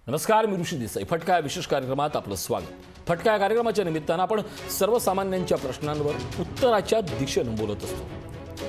नमस्कार, मी ऋषी देसाई. फटका या विशेष कार्यक्रमात आपलं स्वागत. फटका या कार्यक्रमाच्या निमित्तानं आपण सर्वसामान्यांच्या प्रश्नांवर उत्तराच्या दिशेनं बोलत असतो.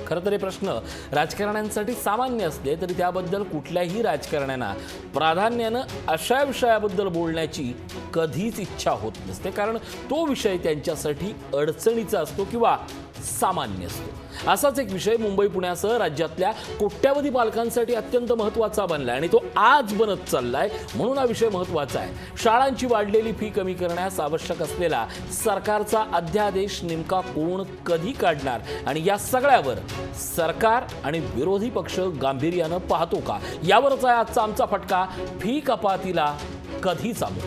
खरं तर हे प्रश्न राजकारण्यांसाठी सामान्य असले तरी त्याबद्दल कुठल्याही राजकारण्यांना प्राधान्यानं अशा विषयाबद्दल बोलण्याची कधीच इच्छा होत नसते, कारण तो विषय त्यांच्यासाठी अडचणीचा असतो किंवा सामान्य असतो. असाच एक विषय मुंबई पुण्यासह राज्यातल्या कोट्यावधी पालकांसाठी अत्यंत महत्त्वाचा बनलाय आणि तो आज बनत चाललाय. म्हणून हा विषय महत्त्वाचा आहे. शाळांची वाढलेली फी कमी करण्यास आवश्यक असलेला सरकारचा अध्यादेश नेमका कोण कधी काढणार आणि या सगळ्यावर सरकार आणि विरोधी पक्ष गांभीर्यानं पाहतो का, यावरच आहे आजचा आमचा फटका. फी कपातीला कधी चालू.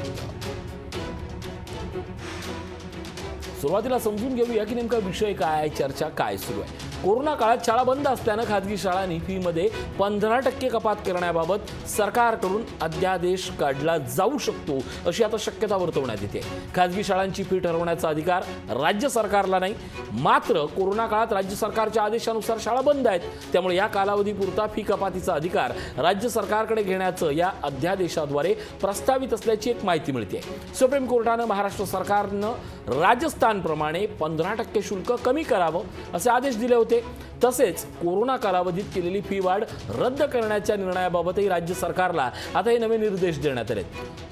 सुरुवातीला समजून घेऊया की नेमका विषय काय आहे, चर्चा काय सुरू आहे. कोरोना काळात शाळा बंद असल्यानं खाजगी शाळांनी फीमध्ये 15% कपात करण्याबाबत सरकारकडून अध्यादेश काढला जाऊ शकतो अशी आता शक्यता वर्तवण्यात येते. खाजगी शाळांची फी ठरवण्याचा अधिकार राज्य सरकारला नाही, मात्र कोरोना काळात राज्य सरकारच्या आदेशानुसार शाळा बंद आहेत, त्यामुळे या कालावधीपुरता फी कपातीचा अधिकार राज्य सरकारकडे घेण्याचं या अध्यादेशाद्वारे प्रस्तावित असल्याची एक माहिती मिळते. सुप्रीम कोर्टानं महाराष्ट्र सरकारनं राजस्थानप्रमाणे 15% शुल्क कमी करावं असे आदेश दिले होते. तसेच कोरोना कालावधीत केलेली फी वाढ रद्द करण्याच्या निर्णयाबाबतही राज्य सरकारला आता हे नवे निर्देश देण्यात आले.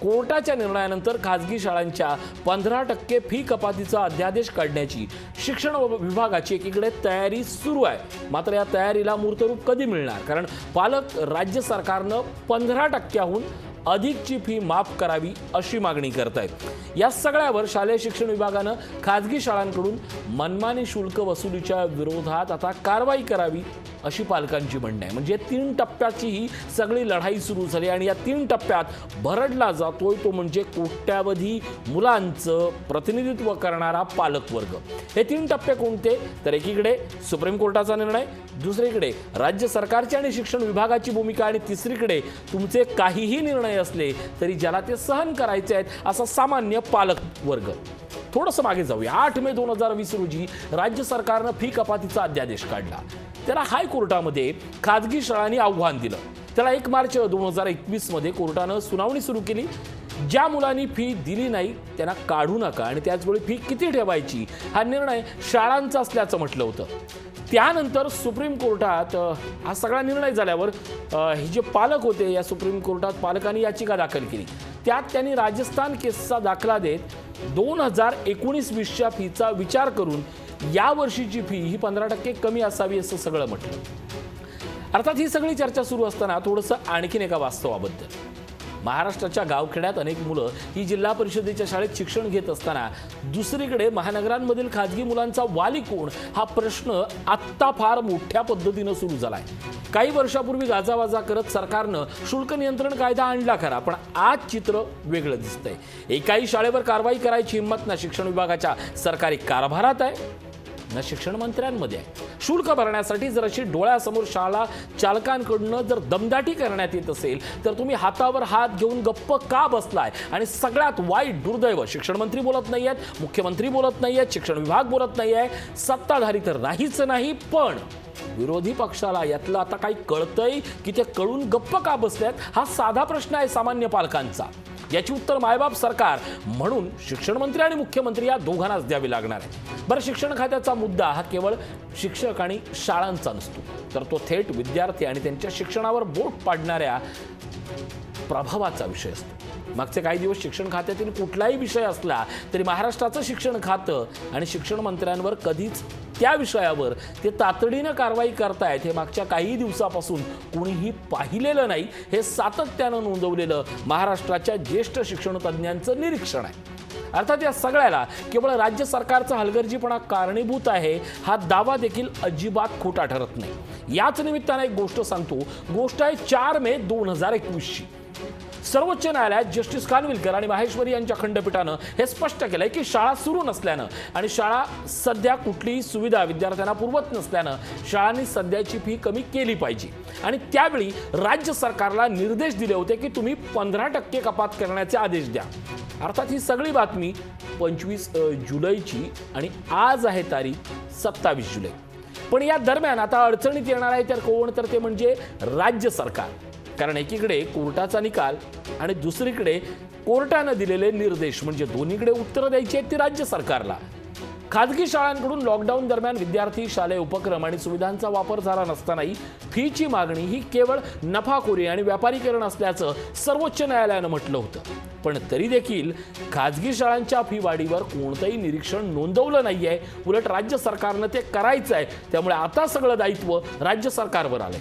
कोर्टाच्या निर्णयानंतर खाजगी शाळांच्या 15% फी कपातीचा अध्यादेश काढण्याची शिक्षण विभागाची एकीकडे तयारी सुरू आहे. मात्र या तयारीला मूर्तरूप कधी मिळणार, कारण पालक राज्य सरकारनं 15%हून अधिकची फी माफ करावी अशी मागणी करत आहेत. या सगळ्यावर शालेय शिक्षण विभागानं खाजगी शाळांकडून मनमानी शुल्क वसुलीच्या विरोधात आता कारवाई करावी अशी पालकांची म्हणणी आहे. म्हणजे 3 टप्प्याची ही सगळी लढाई सुरू झाली आणि या 3 टप्प्यात भरडला जातोय तो म्हणजे कोट्यावधी मुलांचं प्रतिनिधित्व करणारा पालकवर्ग. हे 3 टप्पे कोणते, तर एकीकडे सुप्रीम कोर्टाचा निर्णय, दुसरीकडे राज्य सरकारची आणि शिक्षण विभागाची भूमिका आणि तिसरीकडे तुमचे काहीही निर्णय असले तरी ज्याला ते सहन करायचे आहेत असा सामान्य पालक वर्ग. थोडंसं मागे जाऊया. 8 मे 2020 रोजी राज्य सरकारनं फी कपातीचा अध्यादेश काढला. त्याला हायकोर्टामध्ये खाजगी शाळांनी आव्हान दिलं. त्याला 1 मार्च 2021 मध्ये कोर्टानं सुनावणी सुरू केली. ज्या मुलांनी फी दिली नाही त्यांना काढू नका आणि त्याचवेळी फी किती ठेवायची हा निर्णय शाळांचा असल्याचं म्हटलं होतं. त्यानंतर सुप्रीम कोर्टात हा सगळा निर्णय झाल्यावर हे जे पालक होते या सुप्रीम कोर्टात पालकांनी याचिका दाखल केली. त्यात त्यांनी राजस्थान केसचा दाखला देत 2019-20च्या फीचा विचार करून या वर्षीची फी ही 15% कमी असावी असं सगळं म्हटलं. अर्थात ही सगळी चर्चा सुरू असताना थोडंसं आणखीन एका वास्तवाबद्दल. महाराष्ट्राच्या गावखेड्यात अनेक मुलं ही जिल्हा परिषदेच्या शाळेत शिक्षण घेत असताना दुसरीकडे महानगरांमधील खाजगी मुलांचा वाली कोण हा प्रश्न आत्ता फार मोठ्या पद्धतीनं सुरू झालाय. काही वर्षापूर्वी गाजावाजा करत सरकारनं शुल्क नियंत्रण कायदा आणला खरा, पण आज चित्र वेगळं दिसतंय. एकाही शाळेवर कारवाई करायची हिंमत ना शिक्षण विभागाच्या सरकारी कारभारात आहे ना शिक्षण मंत्र्यांमध्ये आहे. शुल्क भरण्यासाठी जर अशी डोळ्यासमोर शाळा चालकांकडून जर दमदाटी करण्यात येत असेल तर तुम्ही हातावर हात घेऊन गप्प का बसलाय. आणि सगळ्यात वाईट दुर्दैव, शिक्षण मंत्री बोलत नाहीयेत, मुख्यमंत्री बोलत नाहीयेत, शिक्षण विभाग बोलत नाहीये, सत्ताधारी तर नाहीच नाही, पण विरोधी पक्षाला यातलं आता काही कळतंय की ते कळून गप्प का बसल्यात हा साधा प्रश्न आहे सामान्य पालकांचा. याची उत्तर मायबाप सरकार म्हणून शिक्षण मंत्री आणि मुख्यमंत्री या दोघांनाच द्यावी लागणार आहे. बरं, शिक्षण खात्याचा मुद्दा हा केवळ शिक्षक आणि शाळांचा नसतो, तर तो थेट विद्यार्थी आणि त्यांच्या शिक्षणावर बोट पाडणाऱ्या प्रभावाचा विषय असतो. मागचे काही दिवस शिक्षण खात्यातील कुठलाही विषय असला तरी महाराष्ट्राचं शिक्षण खातं आणि शिक्षण मंत्र्यांवर कधीच त्या विषयावर ते तातडीनं कारवाई करतायत हे मागच्या काही दिवसापासून कोणीही पाहिलेलं नाही. हे सातत्यानं नोंदवलेलं महाराष्ट्राच्या ज्येष्ठ शिक्षण तज्ज्ञांचं निरीक्षण आहे. अर्थात या सगळ्याला केवळ राज्य सरकारचा हलगर्जीपणा कारणीभूत आहे हा दावा देखील अजिबात खोटा ठरत नाही. याच निमित्तानं एक गोष्ट सांगतो. गोष्ट आहे 4 मे 2021ची. सर्वोच्च न्यायालयात जस्टिस खानविलकर आणि माहेश्वरी यांच्या खंडपीठानं हे स्पष्ट केलंय की शाळा सुरू नसल्यानं आणि शाळा सध्या कुठलीही सुविधा विद्यार्थ्यांना पुरवत नसल्यानं शाळांनी सध्याची फी कमी केली पाहिजे. आणि त्यावेळी राज्य सरकारला निर्देश दिले होते की तुम्ही 15% कपात करण्याचे आदेश द्या. अर्थात ही सगळी बातमी 25 जुलैची आणि आज आहे तारीख 27 जुलै. पण या दरम्यान आता अडचणीत येणार आहे तर कोण, तर ते म्हणजे राज्य सरकार. कारण एकीकडे कोर्टाचा निकाल आणि दुसरीकडे कोर्टानं दिलेले निर्देश, म्हणजे दोन्हीकडे उत्तरं द्यायची आहेत ती राज्य सरकारला. खाजगी शाळांकडून लॉकडाऊन दरम्यान विद्यार्थी, शालेय उपक्रम आणि सुविधांचा वापर झाला नसतानाही फीची मागणी ही केवळ नफाखोरी आणि व्यापारीकरण असल्याचं सर्वोच्च न्यायालयानं म्हटलं होतं. पण तरी देखील खाजगी शाळांच्या फी वाढीवर कोणतंही निरीक्षण नोंदवलं नाहीये. उलट राज्य सरकारनं ते करायचं आहे, त्यामुळे आता सगळं दायित्व राज्य सरकारवर आलंय.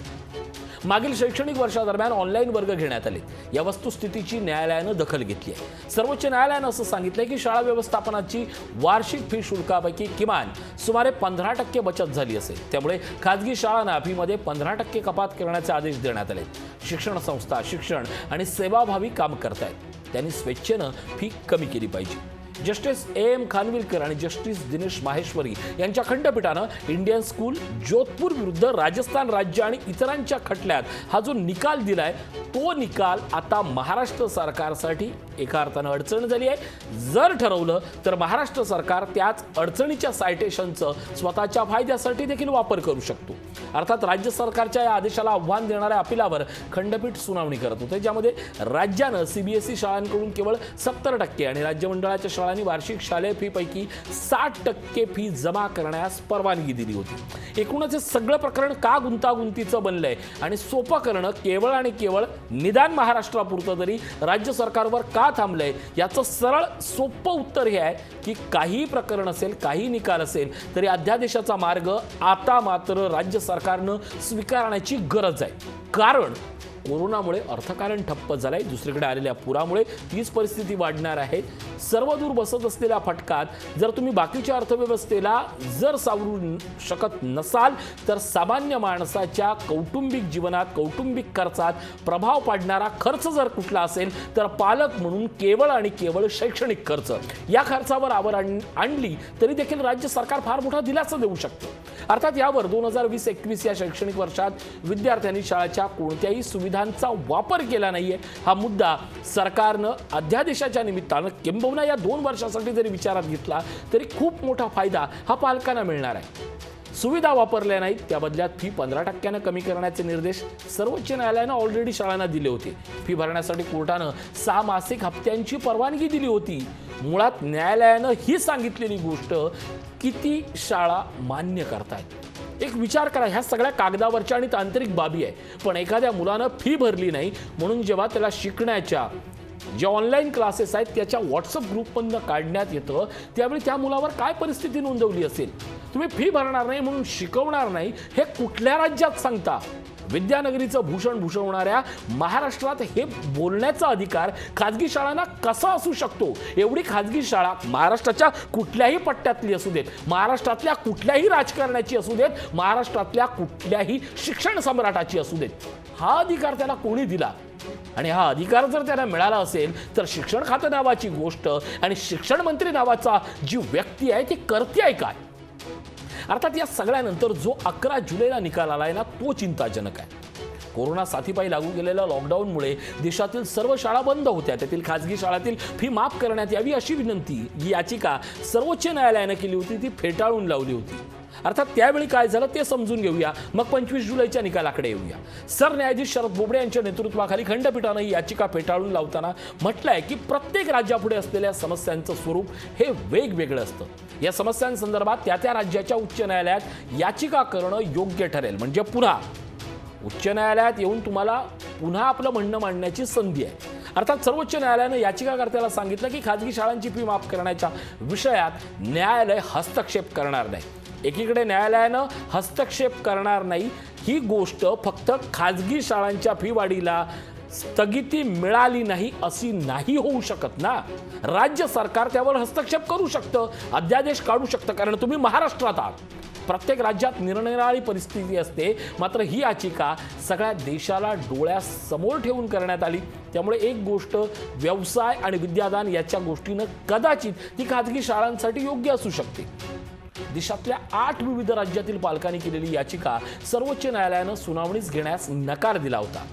मागील शैक्षणिक वर्षादरम्यान ऑनलाईन वर्ग घेण्यात आले. या वस्तुस्थितीची न्यायालयानं दखल घेतली आहे. सर्वोच्च न्यायालयानं असं सांगितलंय की शाळा व्यवस्थापनाची वार्षिक फी शुल्कापैकी किमान सुमारे 15% बचत झाली असेल. त्यामुळे खाजगी शाळांना फीमध्ये 15% कपात करण्याचे आदेश देण्यात आले. शिक्षण संस्था शिक्षण आणि सेवाभावी काम करतायत, त्यांनी स्वेच्छेनं फी कमी केली पाहिजे. जस्टिस एम खानविलकर आणि जस्टिस दिनेश माहेश्वरी यांच्या खंडपीठानं इंडियन स्कूल, जोधपूर विरुद्ध राजस्थान राज्य आणि इतरांच्या खटल्यात हा जो निकाल दिलाय, तो निकाल आता महाराष्ट्र सरकारसाठी एका अर्थानं अडचण झाली आहे. जर ठरवलं तर महाराष्ट्र सरकार त्याच अडचणीच्या सायटेशनचं स्वतःच्या फायद्यासाठी देखील वापर करू शकतो. अर्थात राज्य सरकारच्या या आदेशाला आव्हान देणाऱ्या अपीलावर खंडपीठ सुनावणी करत होते, ज्यामध्ये राज्यानं सीबीएसई शाळांकडून केवळ 70% आणि राज्य मंडळाच्या शाळांनी वार्षिक शालेय फी पैकी 60% फी जमा करण्यास परवानगी दिली होती. एकूणच हे सगळं प्रकरण का गुंतागुंतीचं बनलंय आणि सोपं करणं केवळ आणि केवळ निदान महाराष्ट्रापुरतं तरी राज्य सरकारवर का थांबलंय, याचं सरळ सोपं उत्तर हे आहे की काही प्रकरण असेल, काही निकाल असेल तरी अध्यादेशाचा मार्ग आता मात्र राज्य सरकारनं स्वीकारण्याची गरज आहे. कारण कोरोनामुळे अर्थकारण ठप्प झालंय, दुसरीकडे आलेल्या पुरामुळे तीच परिस्थिती वाढणार आहे. सर्वदूर बसत असलेल्या फटकात जर तुम्ही बाकीच्या अर्थव्यवस्थेला जर सावरू शकत नसाल तर सामान्य माणसाच्या कौटुंबिक जीवनात, कौटुंबिक खर्चात प्रभाव पाडणारा खर्च जर कुठला असेल तर पालक म्हणून केवळ आणि केवळ शैक्षणिक खर्च. या खर्चावर आवर आणली तरी देखील राज्य सरकार फार मोठा दिलासा देऊ शकतं. अर्थात यावर 2020-21 या शैक्षणिक वर्षात विद्यार्थ्यांनी शाळेच्या कोणत्याही सुविधांचा वापर केला नाहीये. हा मुद्दा सरकारनं अध्यादेशाच्या निमित्तानं किंबहुना या 2 वर्षासाठी जरी विचारात घेतला तरी खूप मोठा फायदा हा पालकांना मिळणार आहे. सुविधा वापरल्या नाहीत, त्या बदल्यात फी 15% कमी करण्याचे निर्देश सर्वोच्च न्यायालयानं ऑलरेडी शाळांना दिले होते. फी भरण्यासाठी कोर्टानं 6 मासिक हप्त्यांची परवानगी दिली होती. मुळात न्यायालयानं ही सांगितलेली गोष्ट किती शाळा मान्य करतायत? एक विचार करा, ह्या सगळ्या कागदावरच्या आणि तांत्रिक बाबी आहे, पण एखाद्या मुलानं फी भरली नाही म्हणून जेव्हा त्याला शिकण्याच्या जे ऑनलाईन क्लासेस आहेत त्याच्या व्हॉट्सअप ग्रुपमधनं काढण्यात येतं, त्यावेळी त्या मुलावर काय परिस्थिती नोंदवली असेल? तुम्ही फी भरणार नाही म्हणून शिकवणार नाही, हे कुठल्या राज्यात सांगता? विद्यानगरीचं भूषण भूषवणाऱ्या महाराष्ट्रात हे बोलण्याचा अधिकार खाजगी शाळांना कसा असू शकतो? एवढी खाजगी शाळा महाराष्ट्राच्या कुठल्याही पट्ट्यातली असू देत, महाराष्ट्रातल्या कुठल्याही राजकारण्याची असू देत, महाराष्ट्रातल्या कुठल्याही शिक्षण सम्राटाची असू देत, हा अधिकार त्याला कोणी दिला? आणि हा अधिकार जर त्यांना मिळाला असेल तर शिक्षण खातं नावाची गोष्ट आणि शिक्षण मंत्री नावाचा जी व्यक्ती आहे ती करते आहे काय? अर्थात या सगळ्यानंतर जो 11 जुलैला निकाल आलाय ना, तो चिंताजनक आहे. कोरोना साथीपायी लागू केलेल्या लॉकडाऊनमुळे देशातील सर्व शाळा बंद होत्या. त्यातील खाजगी शाळातील फी माफ करण्यात यावी अशी विनंती, ही याचिका सर्वोच्च न्यायालयानं केली होती, ती फेटाळून लावली होती. अर्थात त्यावेळी काय झालं ते समजून घेऊया, मग 25 जुलैच्या निकालाकडे येऊया. सरन्यायाधीश शरद बोबडे यांच्या नेतृत्वाखाली खंडपीठानं ही याचिका फेटाळून लावताना म्हटलंय की प्रत्येक राज्यापुढे असलेल्या समस्यांचं स्वरूप हे वेगवेगळं असतं. या समस्यांसंदर्भात त्या राज्याच्या उच्च न्यायालयात याचिका करणं योग्य ठरेल. म्हणजे पुन्हा उच्च न्यायालयात येऊन तुम्हाला पुन्हा आपलं म्हणणं मांडण्याची संधी आहे. अर्थात सर्वोच्च न्यायालयानं याचिकाकर्त्याला सांगितलं की खाजगी शाळांची फी माफ करण्याच्या विषयात न्यायालय हस्तक्षेप करणार नाही. एकीकडे न्यायालयानं हस्तक्षेप करणार नाही ही गोष्ट फक्त खाजगी शाळांच्या फी वाढीला स्थगिती मिळाली नाही अशी नाही होऊ शकत ना. राज्य सरकार त्यावर हस्तक्षेप करू शकतं, अध्यादेश काढू शकतं, कारण तुम्ही महाराष्ट्रात आहात. प्रत्येक राज्यात निरनिराळी परिस्थिती असते, मात्र ही याचिका सगळ्या देशाला डोळ्यासमोर ठेवून करण्यात आली. त्यामुळे एक गोष्ट व्यवसाय आणि विद्यादान याच्या गोष्टीनं कदाचित ती खाजगी शाळांसाठी योग्य असू शकते. देशातल्या 8 विविध राज्यातील पालकांनी केलेली याचिका सर्वोच्च न्यायालयानं सुनावणीस घेण्यास नकार दिला होता.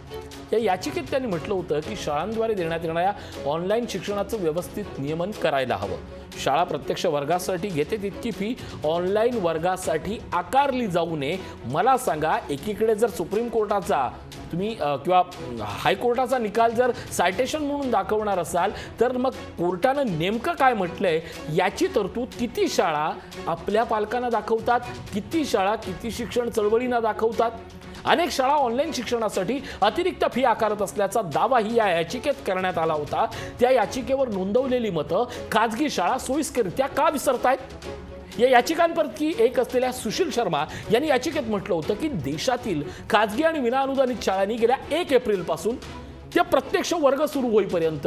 या याचिकेत त्यांनी म्हटलं होतं की शाळांद्वारे देण्यात येणाऱ्या ऑनलाईन शिक्षणाचं व्यवस्थित नियमन करायला हवं. शाळा प्रत्यक्ष वर्गासाठी घेते तितकी फी ऑनलाईन वर्गासाठी आकारली जाऊ नये. मला सांगा, एकीकडे जर सुप्रीम कोर्टाचा तुम्ही किंवा हायकोर्टाचा निकाल जर सायटेशन म्हणून दाखवणार असाल तर मग कोर्टानं नेमकं काय म्हटलंय याची तरतूद किती शाळा आपल्या पालकांना दाखवतात, किती शाळा किती शिक्षण चळवळींना दाखवतात. अनेक शाळा ऑनलाईन शिक्षणासाठी अतिरिक्त फी आकारत असल्याचा दावाही या याचिकेत करण्यात आला होता. त्या याचिकेवर नोंदवलेली मतं खाजगी शाळा सोयीस्कररित्या का विसरतायत? या याचिकांपैकी एक असलेल्या सुशील शर्मा यांनी याचिकेत म्हटलं होतं की देशातील खाजगी आणि विनाअनुदानित शाळांनी गेल्या 1 एप्रिलपासून ते प्रत्यक्ष वर्ग सुरू होईपर्यंत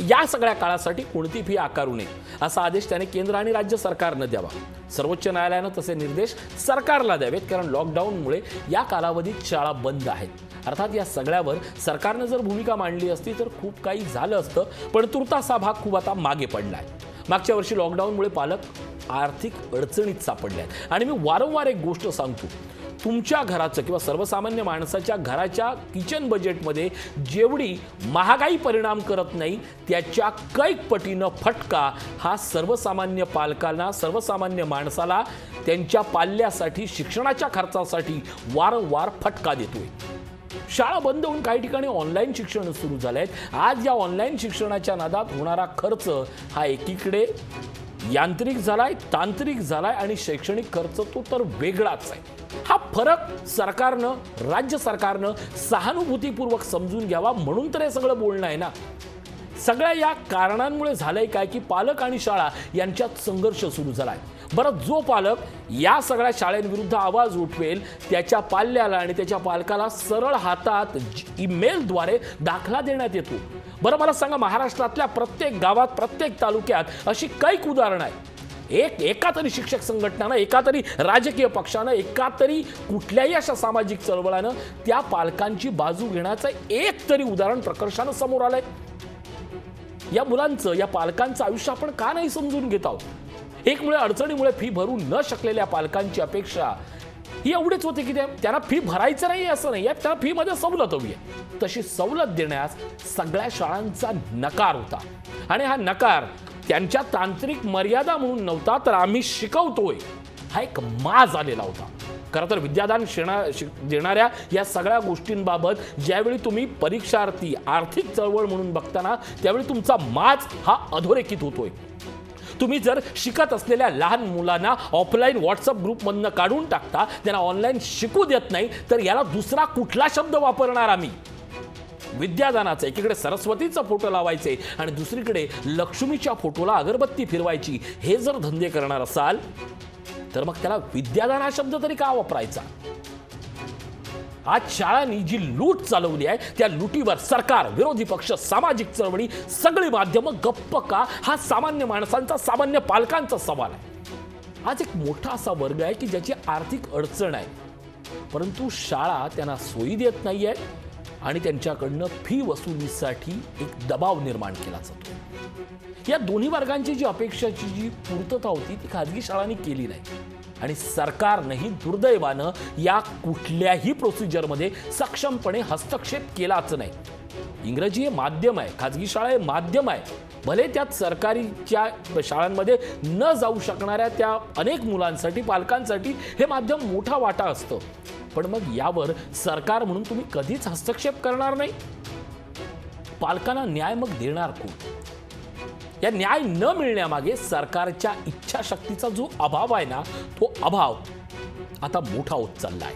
या सगळ्या काळासाठी कोणती फी आकारू नये असा आदेश त्याने केंद्र आणि राज्य सरकारनं द्यावा. सर्वोच्च न्यायालयानं तसे निर्देश सरकारला द्यावेत, कारण लॉकडाऊनमुळे या कालावधीत शाळा बंद आहेत. अर्थात या सगळ्यावर सरकारनं जर भूमिका मांडली असती तर खूप काही झालं असतं, पण तुर्तास हा भाग खूप आता मागे पडलाय. मागच्या वर्षी लॉकडाऊनमुळे पालक आर्थिक अडचणीत सापडले आहेत. आणि मी वारंवार एक गोष्ट सांगतो, तुमच्या घराचं किंवा सर्वसामान्य माणसाच्या घराच्या किचन बजेटमध्ये जेवढी महागाई परिणाम करत नाही त्याच्या कैक पटीनं फटका हा सर्वसामान्य पालकांना, सर्वसामान्य माणसाला त्यांच्या पाल्यासाठी, शिक्षणाच्या खर्चासाठी वारंवार फटका देतोय. शाळा बंद होऊन काही ठिकाणी ऑनलाईन शिक्षण सुरू झाले आहेत. आज या ऑनलाईन शिक्षणाच्या नादात होणारा खर्च हा एकीकडे यांत्रिक झालाय, तांत्रिक झालाय आणि शैक्षणिक खर्च तो तर वेगळाच आहे. हा फरक सरकारनं, राज्य सरकारनं सहानुभूतीपूर्वक समजून घ्यावा, म्हणून तर हे सगळं बोलणं आहे ना. सगळ्या या कारणांमुळे झालंय काय की पालक आणि शाळा यांच्यात संघर्ष सुरू झालाय. बरं, जो पालक या सगळ्या शाळेंविरुद्ध आवाज उठवेल त्याच्या पाल्याला आणि त्याच्या पालकाला सरळ हातात ईमेलद्वारे दाखला देण्यात येतो. बरं, मला सांगा, महाराष्ट्रातल्या प्रत्येक गावात, प्रत्येक तालुक्यात अशी कैक उदाहरणं आहेत. एका तरी शिक्षक संघटनानं, एका तरी राजकीय पक्षानं, एका तरी कुठल्याही अशा सामाजिक चळवळानं त्या पालकांची बाजू घेण्याचं एक तरी उदाहरण प्रकर्षानं समोर आलंय. या मुलांचं, या पालकांचं आयुष्य आपण का नाही समजून घेत आहोत? एकमुळे अडचणीमुळे फी भरू न शकलेल्या पालकांची अपेक्षा ही एवढीच होती की त्यांना फी भरायचं नाही असं नाही, त्यांना फी मध्ये सवलत हवी आहे. तशी सवलत देण्यास सगळ्या शाळांचा नकार होता. आणि हा नकार त्यांच्या तांत्रिक मर्यादा म्हणून नव्हता, तर आम्ही शिकवतोय हा एक माज आलेला होता. खरं तर विद्यादान देणाऱ्या या सगळ्या गोष्टींबाबत ज्यावेळी तुम्ही परीक्षार्थी आर्थिक चळवळ म्हणून बघताना त्यावेळी तुमचा माज हा अधोरेखित होतोय. तुम्ही जर शिकत असलेल्या लहान मुलांना ऑफलाईन व्हॉट्सअप ग्रुपमधनं काढून टाकता, त्यांना ऑनलाईन शिकू देत नाही, तर याला दुसरा कुठला शब्द वापरणार आम्ही? विद्यादानाचं एकीकडे सरस्वतीचा फोटो लावायचे आणि दुसरीकडे लक्ष्मीच्या फोटोला अगरबत्ती फिरवायची, हे जर धंदे करणार असाल तर मग त्याला विद्यादान हा शब्द तरी का वापरायचा? आज शाळांनी जी लूट चालवली आहे त्या लुटीवर सरकार, विरोधी पक्ष, सामाजिक चळवळी, सगळी माध्यमं गप्प का? हा सामान्य माणसांचा, सामान्य पालकांचा सवाल आहे. आज एक मोठा असा वर्ग आहे की ज्याची आर्थिक अडचण आहे, परंतु शाळा त्यांना सोयी देत नाहीये आणि त्यांच्याकडनं फी वसुलीसाठी एक दबाव निर्माण केला जातो. या दोन्ही वर्गांची जी अपेक्षाची जी पूर्तता होती ती खाजगी शाळांनी केली नाही आणि सरकारनेही दुर्दैवानं या कुठल्याही प्रोसिजरमध्ये सक्षमपणे हस्तक्षेप केलाच नाही. इंग्रजी हे माध्यम आहे, खाजगी शाळा हे माध्यम आहे. भले त्यात सरकारीच्या शाळांमध्ये न जाऊ शकणाऱ्या त्या अनेक मुलांसाठी, पालकांसाठी हे माध्यम मोठा वाटा असतं, पण मग यावर सरकार म्हणून तुम्ही कधीच हस्तक्षेप करणार नाही. पालकांना न्याय मग देणार कोण? या न्याय न मिळण्यामागे सरकारच्या इच्छाशक्तीचा जो अभाव आहे ना, तो अभाव आता मोठा होत चालला आहे.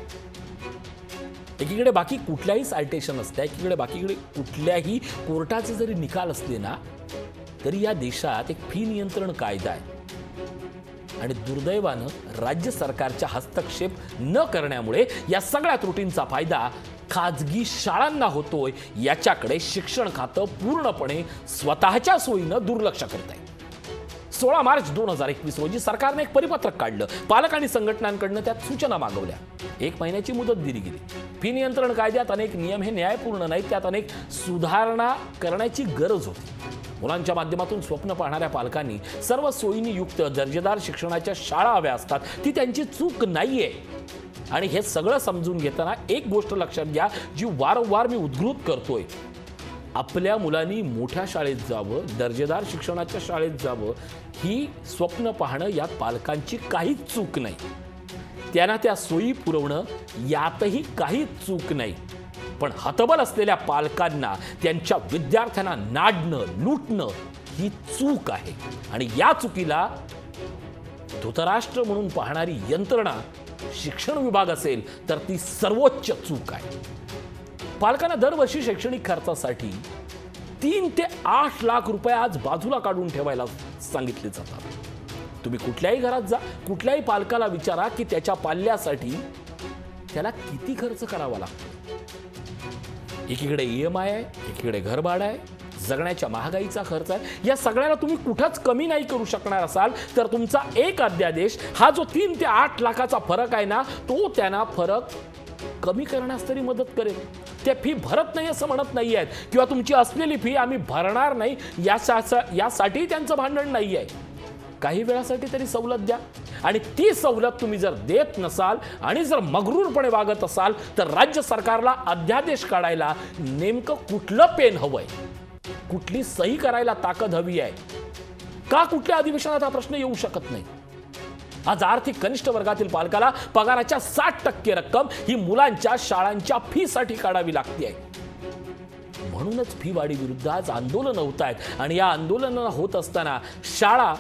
एकीकडे बाकी कुठल्याही सायटेशन असते, एकीकडे बाकीकडे कुठल्याही कोर्टाचे जरी निकाल असले ना, तरी या देशात एक फी नियंत्रण कायदा आहे आणि दुर्दैवानं राज्य सरकारच्या हस्तक्षेप न करण्यामुळे या सगळ्या त्रुटींचा फायदा खाजगी शाळांना होतोय. याच्याकडे शिक्षण खातं पूर्णपणे स्वतःच्या सोयीनं दुर्लक्ष करत आहे. 16 मार्च 2021 रोजी सरकारने एक परिपत्रक काढलं. पालक आणि संघटनांकडनं त्यात सूचना मागवल्या. 1 महिन्याची मुदत दिली गेली. फी नियंत्रण कायद्यात अनेक नियम हे न्यायपूर्ण नाहीत, त्यात अनेक सुधारणा करण्याची गरज होती. मुलांच्या माध्यमातून स्वप्न पाहणाऱ्या पालकांनी सर्व सोयींनी युक्त दर्जेदार शिक्षणाच्या शाळा हव्या असतात, ती त्यांची चूक नाहीये. आणि हे सगळं समजून घेताना एक गोष्ट लक्षात घ्या, जी वारंवार मी उद्घृत करतोय. आपल्या मुलांनी मोठ्या शाळेत जावं, दर्जेदार शिक्षणाच्या शाळेत जावं, ही स्वप्न पाहणं यात पालकांची काहीच चूक नाही. त्यांना त्या सोयी पुरवणं यातही काही चूक नाही, पण हतबल असलेल्या पालकांना त्यांच्या विद्यार्थ्यांना नाडणं लुटणं ही चूक आहे आणि या चुकीला धृतराष्ट्र म्हणून पाहणारी यंत्रणा शिक्षण विभाग असेल तर ती सर्वोच्च चूक आहे। पालकांना दरवर्षी शैक्षणिक खर्चासाठी 3 ते 8 लाख रुपये आज बाजूला काढून ठेवायला सांगितले जातात। तुम्ही कुठल्याही घरात जा, कुठल्याही पालकाला विचारा की त्याच्या पाल्यासाठी त्याला किती खर्च करावा लागतो। एकीकडे EMI आहे, एकीकडे घरभाडं आहे, जगण्याच्या महागाईचा खर्च आहे। या सगळ्याला तुम्ही कुठंच कमी नाही करू शकणार असाल तर तुमचा एक अध्यादेश हा जो 3 ते 8 लाखाचा फरक आहे ना, तो त्यांना फरक कमी करण्यास तरी मदत करेल। ते फी भरत नाही असं म्हणत नाही आहेत किंवा तुमची असलेली फी आम्ही भरणार नाही यासाठी त्यांचं भांडण नाही आहे। काही वेळासाठी तरी सवलत द्या आणि ती सवलत तुम्ही जर देत नसाल आणि जर मगरूरपणे वागत असाल तर राज्य सरकारला अध्यादेश काढायला नेमकं कुठलं पेन हवंय, कुठली सही करायला ताकद हवी आहे का? कुठल्या अधिवेशनात हा प्रश्न येऊ शकत नाही। आज आर्थिक कनिष्ठ वर्गातील पालकाला पगाराच्या 60% रक्कम ही मुलांच्या शाळांच्या फी साठी काढावी लागते। म्हणूनच फी वाढी विरुद्ध आज आंदोलन होत आहेत आणि या आंदोलन होत असताना शाळा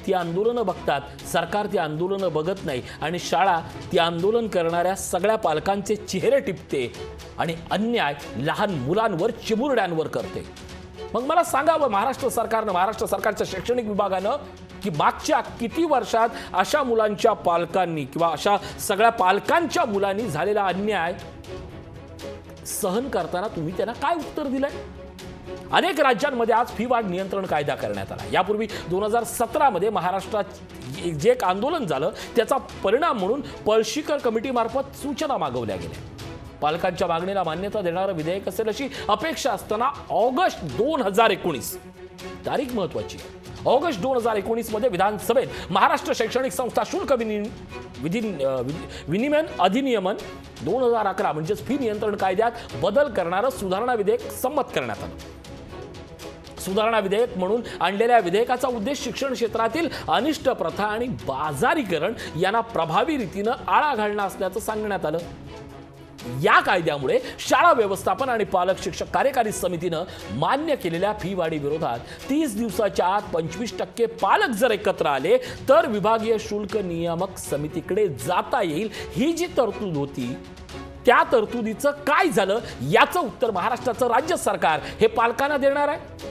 ती आंदोलन बघतात, सरकार ती आंदोलन बघत नाही आणि शाळा ती आंदोलन करणाऱ्या सगळ्या पालकांचे चेहरे टिपते आणि अन्याय लहान मुलांवर चिमुरड्यांवर करते। मग मला सांगावं महाराष्ट्र सरकारच्या शैक्षणिक विभागानं की मागच्या किती वर्षात अशा मुलांच्या पालकांनी किंवा अशा सगळ्या पालकांच्या मुलांनी झालेला अन्याय सहन करताना तुम्ही त्यांना काय उत्तर दिलंय? अनेक राज्यांमध्ये आज फी वाढ नियंत्रण कायदा करण्यात आला। यापूर्वी 2017 मध्ये महाराष्ट्रात जे एक आंदोलन झालं त्याचा परिणाम म्हणून पळशीकर कमिटी मार्फत सूचना मागवल्या गेल्या। पालकांच्या मागणीला मान्यता देणारं विधेयक असेल अशी अपेक्षा असताना ऑगस्ट 2019 तारीख महत्वाची आहे। ऑगस्ट 2019 मध्ये विधानसभेत महाराष्ट्र शैक्षणिक संस्था शुल्क विनिमय अधिनियमन 2011 म्हणजेच फी नियंत्रण कायद्यात बदल करणारं सुधारणा विधेयक संमत करण्यात आलं। सुधारणा विधेयक म्हणून आणलेल्या विधेयकाचा उद्देश शिक्षण क्षेत्रातील अनिष्ट प्रथा आणि बाजारीकरण यांना प्रभावी रीतीने आळा घालणं असल्याचं सांगण्यात आलं। या कायद्यामुळे शाळा व्यवस्थापन आणि पालक शिक्षक कार्यकारी समितीनं मान्य केलेल्या फी वाढी विरोधात 30 दिवसाच्या आत 25% पालक जर एकत्र आले तर विभागीय शुल्क नियामक समितीकडे जाता येईल। ही जी तरतूद होती त्या तरतुदीचं काय झालं याचं उत्तर महाराष्ट्राचं राज्य सरकार हे पालकांना देणार आहे।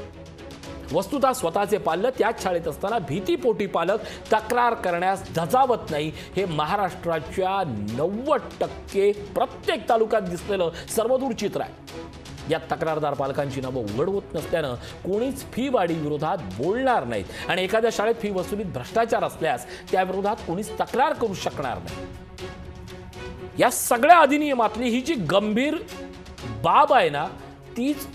वस्तुतः स्वतःचे पाल्य त्याच शाळेत असताना भीतीपोटी पालक तक्रार करण्यास धजावत नाही हे महाराष्ट्राच्या 90% प्रत्येक तालुक्यात दिसलेलं सर्वदूर चित्र आहे। या तक्रारदार पालकांची नावं उघड होत नसल्यानं कोणीच फी वाढी विरोधात बोलणार नाहीत आणि एखाद्या शाळेत फी वसुलीत भ्रष्टाचार असल्यास त्या विरोधात कोणीच तक्रार करू शकणार नाही। या सगळ्या अधिनियमातली ही जी गंभीर बाब आहे ना तीच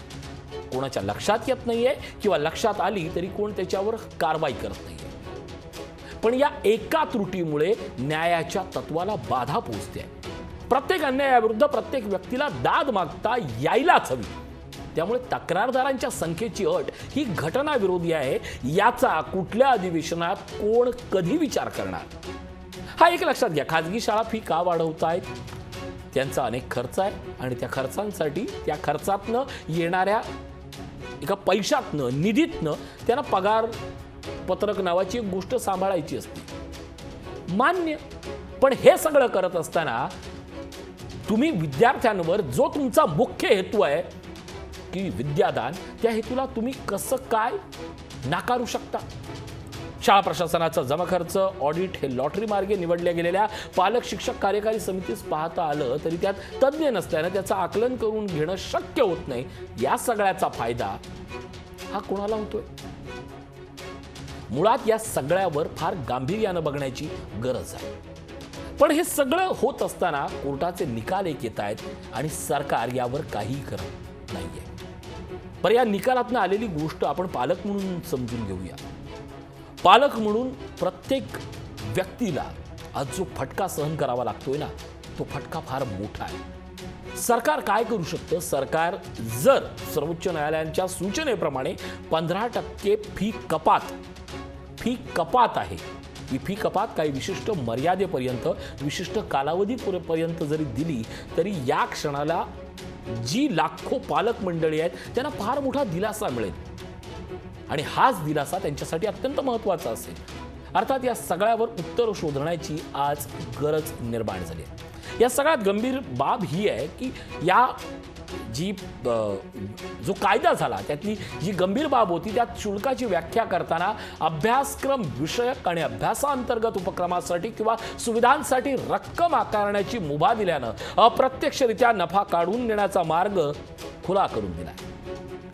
कोणाच्या लक्षात येत नाहीये किंवा लक्षात आली तरी कोण त्याच्यावर कारवाई करत नाहीये। पण या एका त्रुटीमुळे न्यायाच्या तत्वाला बाधा पोहोचते। प्रत्येक अन्यायाविरुद्ध प्रत्येक व्यक्तीला दाद मागता यायलाच हवी। त्यामुळे तक्रारदारांच्या संख्येची अट ही घटनाविरोधी आहे याचा कुठल्या अधिवेशनात कोण कधी विचार करणार? हा एक लक्षात घ्या, खाजगी शाळा फी का वाढवतायत? त्यांचा अनेक खर्च आहे आणि त्या खर्चांसाठी त्या खर्चातनं येणाऱ्या एका पैशातनं निधीतनं त्यांना पगार पत्रक नावाची एक गोष्ट सांभाळायची असते, मान्य। पण हे सगळं करत असताना तुम्ही विद्यार्थ्यांवर जो तुमचा मुख्य हेतू आहे की विद्यादान, त्या हेतूला तुम्ही कसं काय नाकारू शकता? शाळा प्रशासनाचा जमा खर्च ऑडिट हे लॉटरी मार्गे निवडल्या गेलेल्या पालक शिक्षक कार्यकारी समितीस पाहता आलं तरी त्यात तज्ञ नसल्यानं त्याचं आकलन करून घेणं शक्य होत नाही। या सगळ्याचा फायदा हा कोणाला होतोय? मुळात या सगळ्यावर फार गांभीर्यानं बघण्याची गरज आहे। पण हे सगळं होत असताना कोर्टाचे निकाल येत आहेत आणि सरकार यावर काही करत नाहीये। पण या निकालातनं आलेली गोष्ट आपण पालक म्हणून समजून घेऊया। पालक म्हणून प्रत्येक व्यक्तीला आज जो फटका सहन करावा लागतोय ना तो फटका फार मोठा आहे। सरकार काय करू शकतं? सरकार जर सर्वोच्च न्यायालयाच्या सूचनेप्रमाणे 15% फी कपात आहे ही फी कपात काही विशिष्ट मर्यादेपर्यंत विशिष्ट कालावधीपर्यंत जरी दिली तरी या क्षणाला जी लाखो पालक मंडळी आहेत त्यांना फार मोठा दिलासा मिळेल आणि हाच दिलासा त्यांच्यासाठी अत्यंत महत्त्वाचा असेल. अर्थात या सगळ्यावर उत्तर शोधण्याची आज गरज निर्माण झाली आहे. या सगळ्यात गंभीर बाब ही आहे की या जो कायदा झाला त्यातली जी गंभीर बाब होती त्यात शुल्काची व्याख्या करताना अभ्यासक्रम विषयक आणि अभ्यासांतर्गत उपक्रमासाठी किंवा सुविधांसाठी रक्कम आकारण्याची मुभा दिल्यानं अप्रत्यक्षरित्या नफा काढून नेण्याचा मार्ग खुला करून दिला.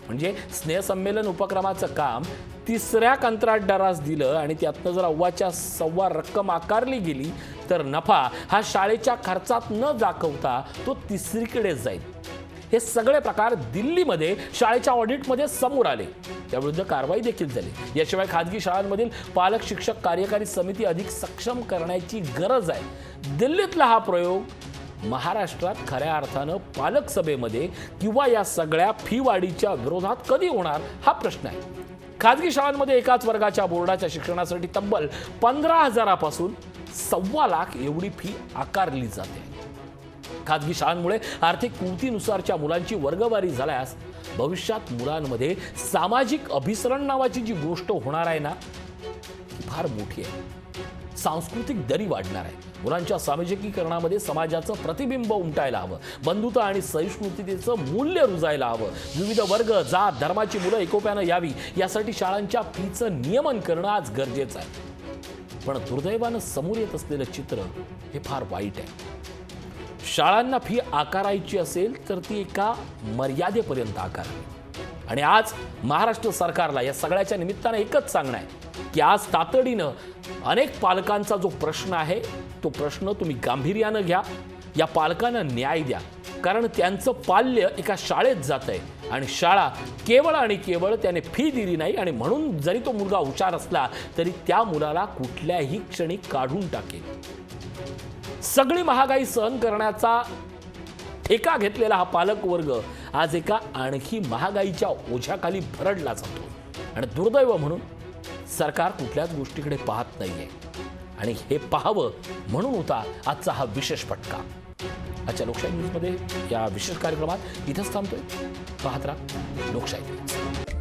म्हणजे स्नेहसंमेलन उपक्रमाचं काम तिसऱ्या कंत्राटदारास दिलं आणि त्यातनं जर अव्वाच्या सव्वा रक्कम आकारली गेली तर नफा हा शाळेच्या खर्चात न दाखवता तो तिसरीकडे जाईल. हे सगळे प्रकार दिल्लीमध्ये शाळेच्या ऑडिटमध्ये समोर आले, त्याविरुद्ध कारवाई देखील झाली. याशिवाय खाजगी शाळांमधील पालक शिक्षक कार्यकारी समिती अधिक सक्षम करण्याची गरज आहे. दिल्लीतला हा प्रयोग महाराष्ट्रात खऱ्या अर्थानं पालक सभेमध्ये किंवा या सगळ्या फी वाढीच्या विरोधात कधी होणार हा प्रश्न आहे. खाजगी शाळांमध्ये एकाच वर्गाच्या बोर्डाच्या शिक्षणासाठी तब्बल 15,000 पासून 1.25 लाख एवढी फी आकारली जाते. खाजगी शाळांमुळे आर्थिक कुवतीनुसारच्या मुलांची वर्गवारी झाल्यास भविष्यात मुलांमध्ये सामाजिक अभिसरण नावाची जी गोष्ट होणार आहे ना ती फार मोठी आहे. सांस्कृतिक दरी वाढणार आहे. मुलांच्या सामाजिकीकरणामध्ये समाजाचं प्रतिबिंब उमटायला हवं. बंधुता आणि सहिष्णुतेचं मूल्य रुजायला हवं. विविध वर्ग जात धर्माची मुलं एकोप्यानं यावी यासाठी शाळांच्या फीचं नियमन करणं आज गरजेचं आहे. पण दुर्दैवानं समोर येत असलेलं चित्र हे फार वाईट आहे. शाळांना फी आकारायची असेल तर ती एका मर्यादेपर्यंत आकारावी. आणि आज महाराष्ट्र सरकारला या सगळ्याच्या निमित्तानं एकच सांगणं आहे की आज तातडीनं अनेक पालकांचा जो प्रश्न आहे तो प्रश्न तुम्ही गांभीर्यानं घ्या. या पालकांना न्याय द्या, कारण त्यांचं पाल्य एका शाळेत जात आहे आणि शाळा केवळ आणि केवळ त्याने फी दिली नाही आणि म्हणून जरी तो मुलगा हुशार असला तरी त्या मुलाला कुठल्याही क्षणी काढून टाकेल. सगळी महागाई सहन करण्याचा ठेका घेतलेला हा पालक वर्ग आज एका आणखी महागाईच्या ओझ्याखाली भरडला जातो. आणि दुर्दैव म्हणून सरकार कुठल्याच गोष्टीकडे पाहत नाहीये आणि हे पाहावं म्हणून होता आजचा हा विशेष फटका. आजच्या लोकशाही न्यूजमध्ये या विशेष कार्यक्रमात इथंच थांबतोय. पाहत राहा लोकशाही न्यूज.